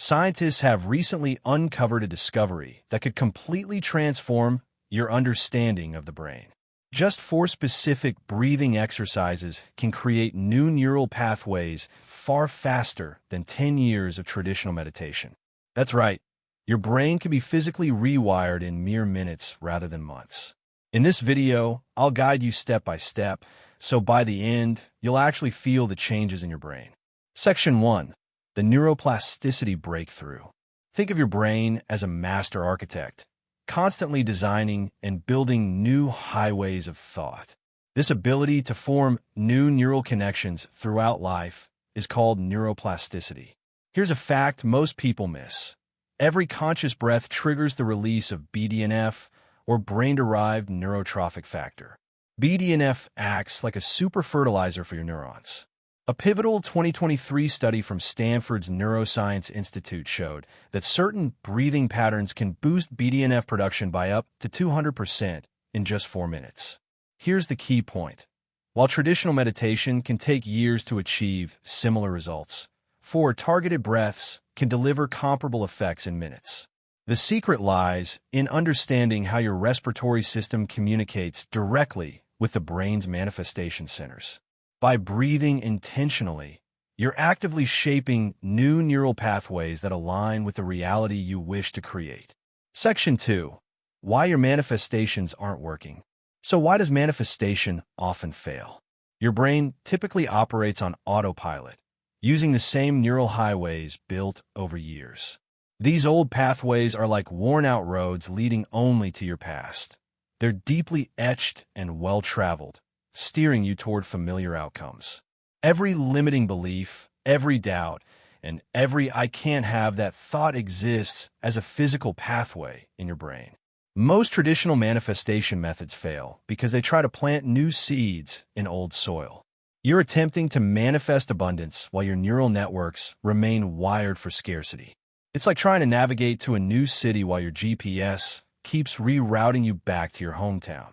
Scientists have recently uncovered a discovery that could completely transform your understanding of the brain. Just 4 specific breathing exercises can create new neural pathways far faster than 10 years of traditional meditation. That's right, your brain can be physically rewired in mere minutes rather than months. In this video, I'll guide you step by step, so by the end, you'll actually feel the changes in your brain. Section 1. The Neuroplasticity Breakthrough. Think of your brain as a master architect, constantly designing and building new highways of thought. This ability to form new neural connections throughout life is called neuroplasticity. Here's a fact most people miss. Every conscious breath triggers the release of BDNF, or brain-derived neurotrophic factor. BDNF acts like a super fertilizer for your neurons. A pivotal 2023 study from Stanford's Neuroscience Institute showed that certain breathing patterns can boost BDNF production by up to 200% in just 4 minutes. Here's the key point. While traditional meditation can take years to achieve similar results, 4 targeted breaths can deliver comparable effects in minutes. The secret lies in understanding how your respiratory system communicates directly with the brain's manifestation centers. By breathing intentionally, you're actively shaping new neural pathways that align with the reality you wish to create. Section 2. Why your manifestations aren't working. So why does manifestation often fail? Your brain typically operates on autopilot, using the same neural highways built over years. These old pathways are like worn-out roads leading only to your past. They're deeply etched and well-traveled, steering you toward familiar outcomes. Every limiting belief, every doubt, and every "I can't have that" thought exists as a physical pathway in your brain. Most traditional manifestation methods fail because they try to plant new seeds in old soil. You're attempting to manifest abundance while your neural networks remain wired for scarcity. It's like trying to navigate to a new city while your GPS keeps rerouting you back to your hometown.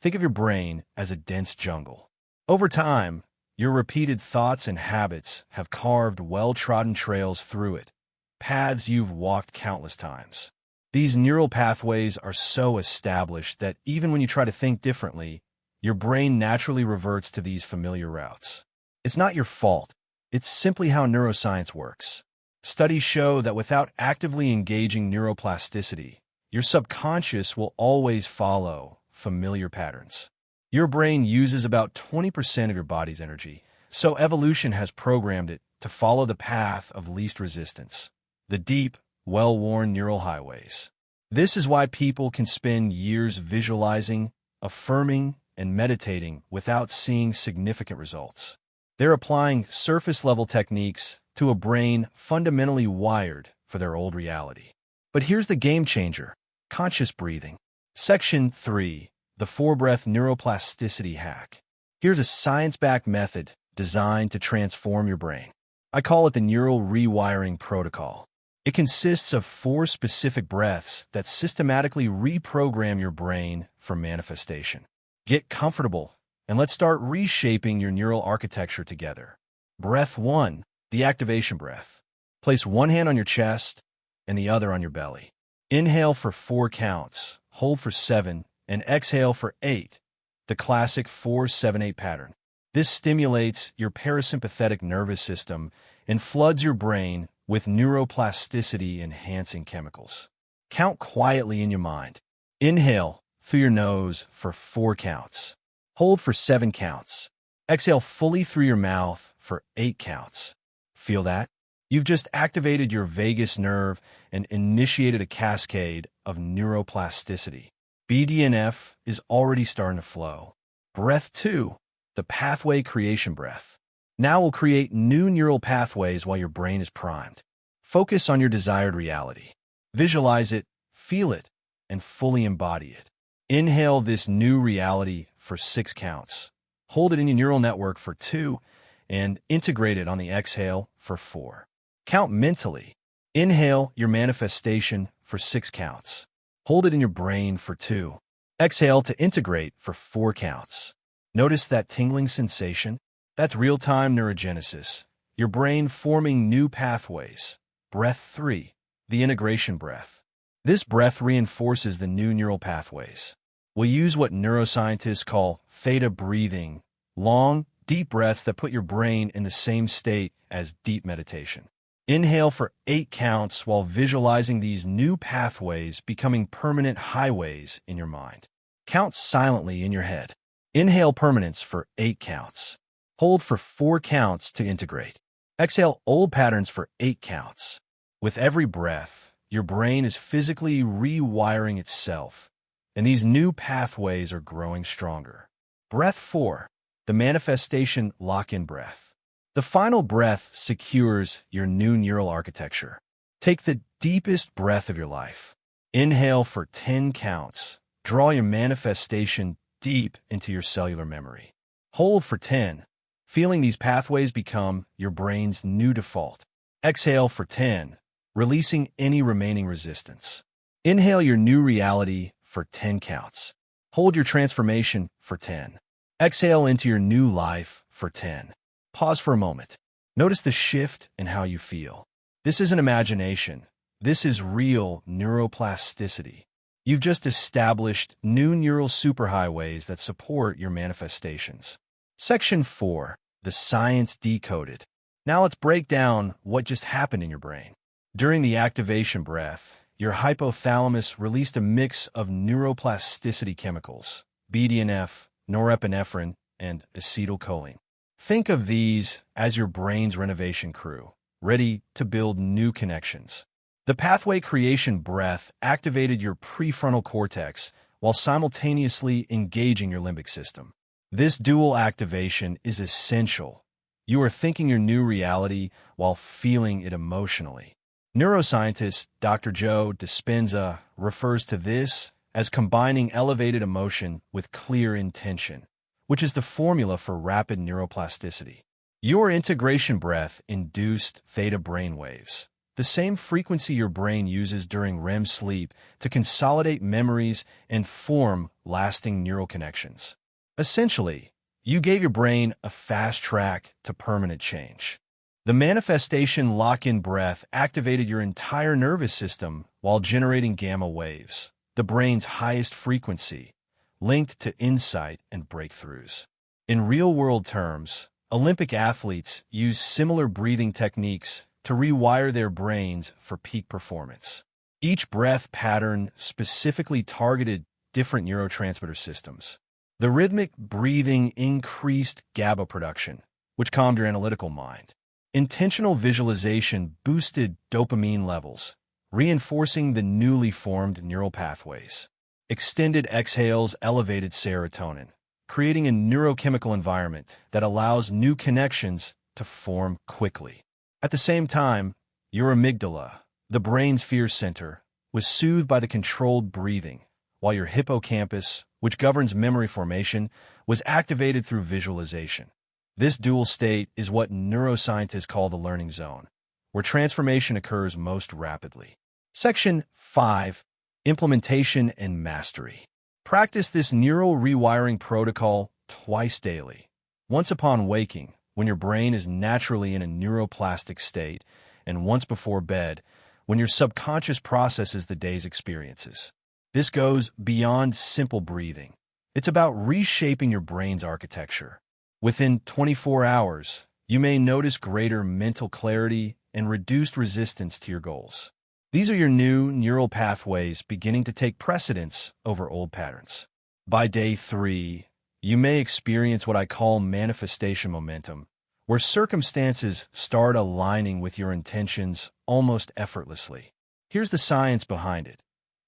Think of your brain as a dense jungle. Over time, your repeated thoughts and habits have carved well-trodden trails through it, paths you've walked countless times. These neural pathways are so established that even when you try to think differently, your brain naturally reverts to these familiar routes. It's not your fault. It's simply how neuroscience works. Studies show that without actively engaging neuroplasticity, your subconscious will always follow familiar patterns. Your brain uses about 20% of your body's energy, so evolution has programmed it to follow the path of least resistance, the deep, well-worn neural highways. This is why people can spend years visualizing, affirming, and meditating without seeing significant results. They're applying surface-level techniques to a brain fundamentally wired for their old reality. But here's the game changer: conscious breathing. Section 3. The 4-breath neuroplasticity hack. Here's a science-backed method designed to transform your brain. I call it the neural rewiring protocol. It consists of 4 specific breaths that systematically reprogram your brain for manifestation. Get comfortable, and let's start reshaping your neural architecture together. Breath 1, the activation breath. Place one hand on your chest and the other on your belly. Inhale for 4 counts, hold for 7, and exhale for 8, the classic 4-7-8 pattern. This stimulates your parasympathetic nervous system and floods your brain with neuroplasticity-enhancing chemicals. Count quietly in your mind. Inhale through your nose for 4 counts. Hold for 7 counts. Exhale fully through your mouth for 8 counts. Feel that? You've just activated your vagus nerve and initiated a cascade of neuroplasticity. BDNF is already starting to flow. Breath 2, the pathway creation breath. Now we'll create new neural pathways while your brain is primed. Focus on your desired reality. Visualize it, feel it, and fully embody it. Inhale this new reality for 6 counts. Hold it in your neural network for 2, and integrate it on the exhale for 4. Count mentally. Inhale your manifestation for 6 counts. Hold it in your brain for 2. Exhale to integrate for 4 counts. Notice that tingling sensation? That's real-time neurogenesis, your brain forming new pathways. Breath 3. The integration breath. This breath reinforces the new neural pathways. We'll use what neuroscientists call theta breathing, long, deep breaths that put your brain in the same state as deep meditation. Inhale for 8 counts while visualizing these new pathways becoming permanent highways in your mind. Count silently in your head. Inhale permanence for 8 counts. Hold for 4 counts to integrate. Exhale old patterns for 8 counts. With every breath, your brain is physically rewiring itself, and these new pathways are growing stronger. Breath 4. The manifestation lock-in breath. The final breath secures your new neural architecture. Take the deepest breath of your life. Inhale for 10 counts. Draw your manifestation deep into your cellular memory. Hold for 10, feeling these pathways become your brain's new default. Exhale for 10, releasing any remaining resistance. Inhale your new reality for 10 counts. Hold your transformation for 10. Exhale into your new life for 10. Pause for a moment. Notice the shift in how you feel. This isn't imagination. This is real neuroplasticity. You've just established new neural superhighways that support your manifestations. Section 4. The science decoded. Now let's break down what just happened in your brain. During the activation breath, your hypothalamus released a mix of neuroplasticity chemicals, BDNF, norepinephrine, and acetylcholine. Think of these as your brain's renovation crew, ready to build new connections. The pathway creation breath activated your prefrontal cortex while simultaneously engaging your limbic system. This dual activation is essential. You are thinking your new reality while feeling it emotionally. Neuroscientist Dr. Joe Dispenza refers to this as combining elevated emotion with clear intention, which is the formula for rapid neuroplasticity. Your integration breath induced theta brainwaves, the same frequency your brain uses during REM sleep to consolidate memories and form lasting neural connections. Essentially, you gave your brain a fast track to permanent change. The manifestation lock-in breath activated your entire nervous system while generating gamma waves, the brain's highest frequency, linked to insight and breakthroughs. In real-world terms, Olympic athletes use similar breathing techniques to rewire their brains for peak performance. Each breath pattern specifically targeted different neurotransmitter systems. The rhythmic breathing increased GABA production, which calmed your analytical mind. Intentional visualization boosted dopamine levels, reinforcing the newly formed neural pathways. Extended exhales elevated serotonin, creating a neurochemical environment that allows new connections to form quickly. At the same time, your amygdala, the brain's fear center, was soothed by the controlled breathing, while your hippocampus, which governs memory formation, was activated through visualization. This dual state is what neuroscientists call the learning zone, where transformation occurs most rapidly. Section 5. Implementation and mastery. Practice this neural rewiring protocol twice daily. Once upon waking, when your brain is naturally in a neuroplastic state, and once before bed, when your subconscious processes the day's experiences. This goes beyond simple breathing. It's about reshaping your brain's architecture. Within 24 hours, you may notice greater mental clarity and reduced resistance to your goals. These are your new neural pathways beginning to take precedence over old patterns. By day 3, you may experience what I call manifestation momentum, where circumstances start aligning with your intentions almost effortlessly. Here's the science behind it.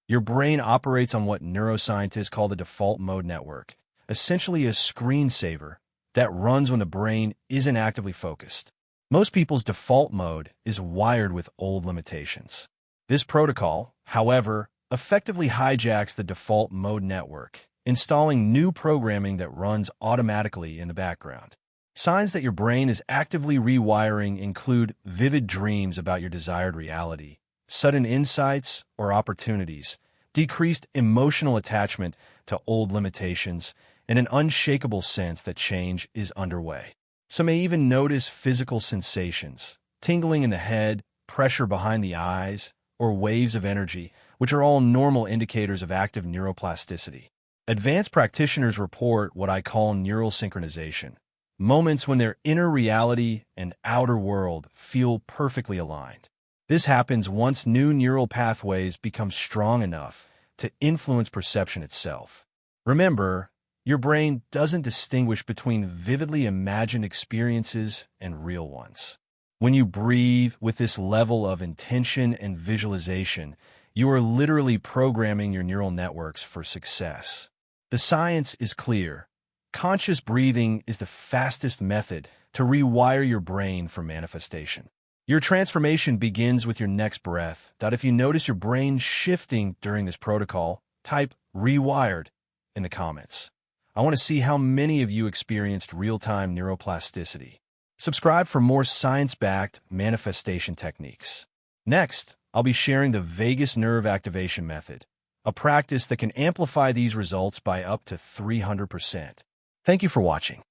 Your brain operates on what neuroscientists call the default mode network, essentially a screensaver that runs when the brain isn't actively focused. Most people's default mode is wired with old limitations. This protocol, however, effectively hijacks the default mode network, installing new programming that runs automatically in the background. Signs that your brain is actively rewiring include vivid dreams about your desired reality, sudden insights or opportunities, decreased emotional attachment to old limitations, and an unshakable sense that change is underway. Some may even notice physical sensations, tingling in the head, pressure behind the eyes, or waves of energy, which are all normal indicators of active neuroplasticity. Advanced practitioners report what I call neural synchronization, moments when their inner reality and outer world feel perfectly aligned. This happens once new neural pathways become strong enough to influence perception itself. Remember, your brain doesn't distinguish between vividly imagined experiences and real ones. When you breathe with this level of intention and visualization, you are literally programming your neural networks for success. The science is clear. Conscious breathing is the fastest method to rewire your brain for manifestation. Your transformation begins with your next breath. If you notice your brain shifting during this protocol, type rewired in the comments. I want to see how many of you experienced real-time neuroplasticity. Subscribe for more science-backed manifestation techniques. Next, I'll be sharing the vagus nerve activation method, a practice that can amplify these results by up to 300%. Thank you for watching.